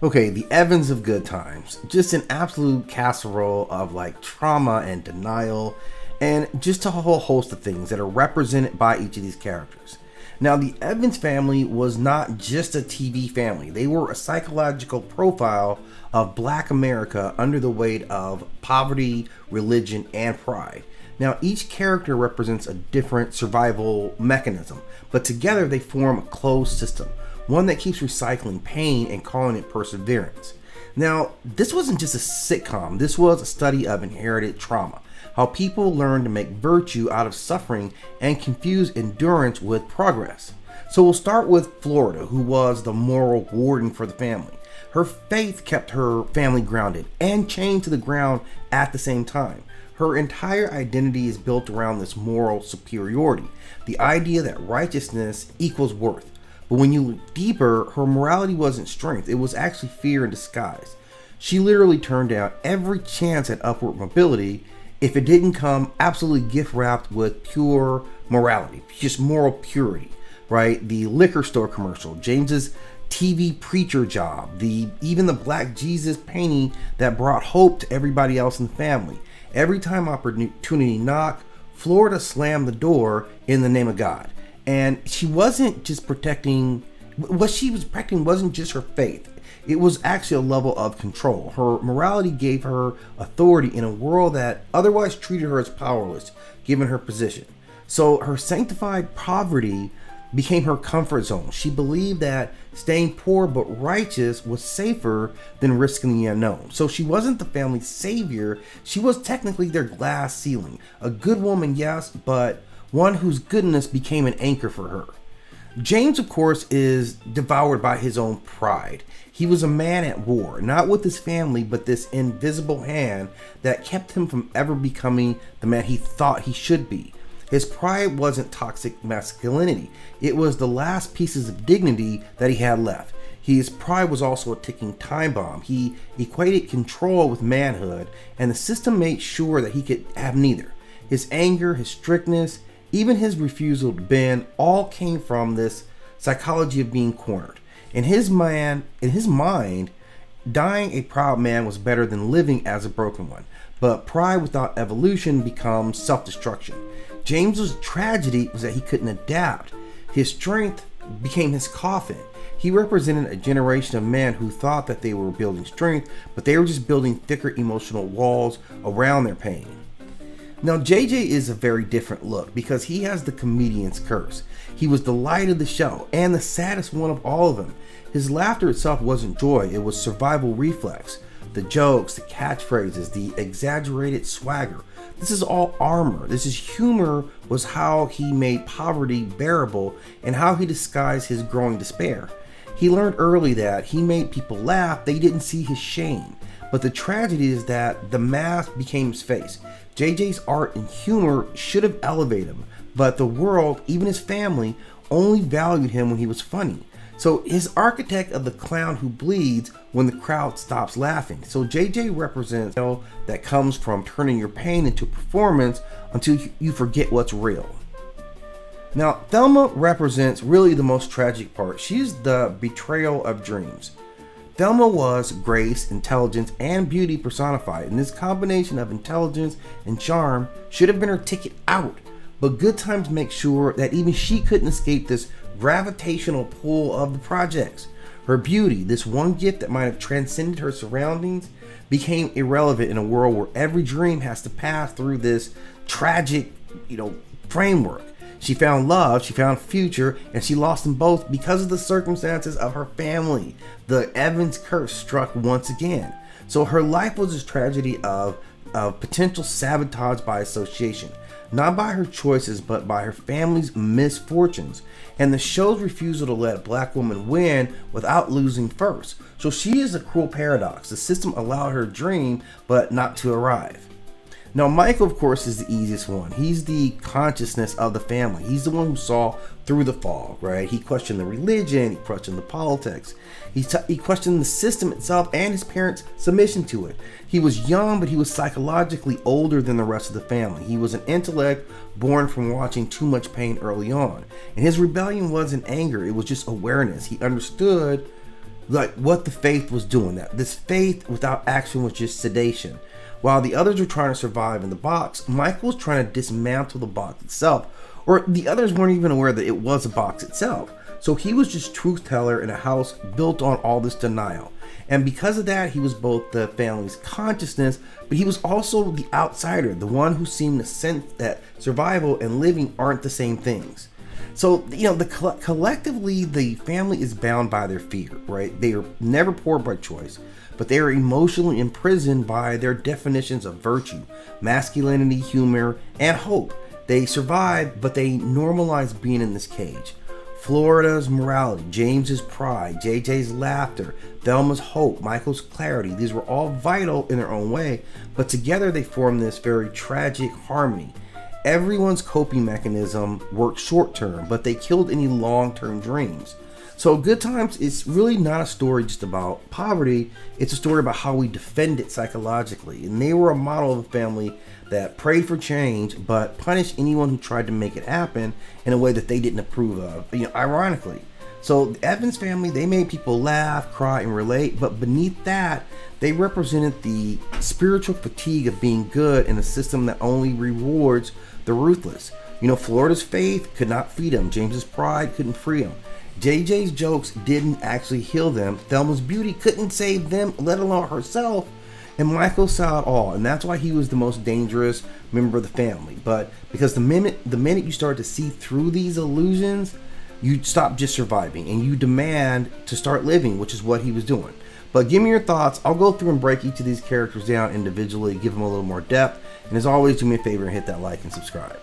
Okay, the Evans of good times. Just an absolute casserole of like trauma and denial, and just a whole host of things that are represented by each of these characters. Now, the Evans family was not just a TV family, they were a psychological profile of Black America under the weight of poverty, religion, and pride. Now, each character represents a different survival mechanism, but together they form a closed system, one that keeps recycling pain and calling it perseverance. Now, this wasn't just a sitcom, this was a study of inherited trauma, how people learn to make virtue out of suffering and confuse endurance with progress. So we'll start with Florida, who was the moral warden for the family. Her faith kept her family grounded and chained to the ground at the same time. Her entire identity is built around this moral superiority, the idea that righteousness equals worth. But when you look deeper, her morality wasn't strength, it was actually fear in disguise. She literally turned down every chance at upward mobility if it didn't come absolutely gift wrapped with pure morality, just moral purity, right? The liquor store commercial, James's TV preacher job, even the Black Jesus painting that brought hope to everybody else in the family. Every time opportunity knocked, Florida slammed the door in the name of God. And she wasn't just protecting, what she was protecting wasn't just her faith. It was actually a level of control. Her morality gave her authority in a world that otherwise treated her as powerless, given her position. So her sanctified poverty became her comfort zone. She believed that staying poor but righteous was safer than risking the unknown. So she wasn't the family's savior. She was technically their glass ceiling. A good woman, yes, but one whose goodness became an anchor for her. James, of course, is devoured by his own pride. He was a man at war, not with his family, but this invisible hand that kept him from ever becoming the man he thought he should be. His pride wasn't toxic masculinity. It was the last pieces of dignity that he had left. His pride was also a ticking time bomb. He equated control with manhood, and the system made sure that he could have neither. His anger, his strictness, even his refusal to bend, all came from this psychology of being cornered. In his mind, dying a proud man was better than living as a broken one. But pride without evolution becomes self-destruction. James's tragedy was that he couldn't adapt. His strength became his coffin. He represented a generation of men who thought that they were building strength, but they were just building thicker emotional walls around their pain. Now, JJ is a very different look because he has the comedian's curse. He was the light of the show and the saddest one of all of them. His laughter itself wasn't joy, it was survival reflex. The jokes, the catchphrases, the exaggerated swagger. This is all armor. This is humor was how he made poverty bearable and how he disguised his growing despair. He learned early that he made people laugh, they didn't see his shame. But the tragedy is that the mask became his face. JJ's art and humor should have elevated him, but the world, even his family, only valued him when he was funny. So his architect of the clown who bleeds when the crowd stops laughing. So JJ represents that comes from turning your pain into performance until you forget what's real. Now, Thelma represents really the most tragic part. She's the betrayal of dreams. Thelma was grace, intelligence, and beauty personified, and this combination of intelligence and charm should have been her ticket out. But good times make sure that even she couldn't escape this gravitational pull of the projects. Her beauty, this one gift that might have transcended her surroundings, became irrelevant in a world where every dream has to pass through this tragic, framework. She found love, she found future, and she lost them both because of the circumstances of her family. The Evans curse struck once again. So her life was this tragedy of potential sabotage by association. Not by her choices, but by her family's misfortunes. And the show's refusal to let a black woman win without losing first. So she is a cruel paradox. The system allowed her dream, but not to arrive. Now, Michael, of course, is the easiest one. He's the consciousness of the family. He's the one who saw through the fog, right? He questioned the religion, he questioned the politics, he questioned the system itself and his parents' submission to it. He was young, but he was psychologically older than the rest of the family. He was an intellect born from watching too much pain early on. And his rebellion wasn't anger, it was just awareness. He understood like what the faith was doing. That this faith without action was just sedation. While the others were trying to survive in the box, Michael was trying to dismantle the box itself, or the others weren't even aware that it was a box itself. So he was just truth teller in a house built on all this denial. And because of that, he was both the family's consciousness, but he was also the outsider, the one who seemed to sense that survival and living aren't the same things. So, collectively, the family is bound by their fear, right? They are never poor by choice, but they are emotionally imprisoned by their definitions of virtue, masculinity, humor, and hope. They survive, but they normalize being in this cage. Florida's morality, James's pride, JJ's laughter, Thelma's hope, Michael's clarity, these were all vital in their own way, but together they form this very tragic harmony. Everyone's coping mechanism worked short term, but they killed any long-term dreams. So Good Times is really not a story just about poverty, it's a story about how we defend it psychologically. And they were a model of a family that prayed for change, but punished anyone who tried to make it happen in a way that they didn't approve of, ironically. So the Evans family, they made people laugh, cry, and relate, but beneath that, they represented the spiritual fatigue of being good in a system that only rewards the ruthless. Florida's faith could not feed him. James's pride couldn't free him. JJ's jokes didn't actually heal them. Thelma's beauty couldn't save them, let alone herself. And Michael saw it all, and that's why he was the most dangerous member of the family. But because the minute you start to see through these illusions, you stop just surviving and you demand to start living, which is what he was doing. But give me your thoughts. I'll go through and break each of these characters down individually, give them a little more depth. And as always, do me a favor and hit that like and subscribe.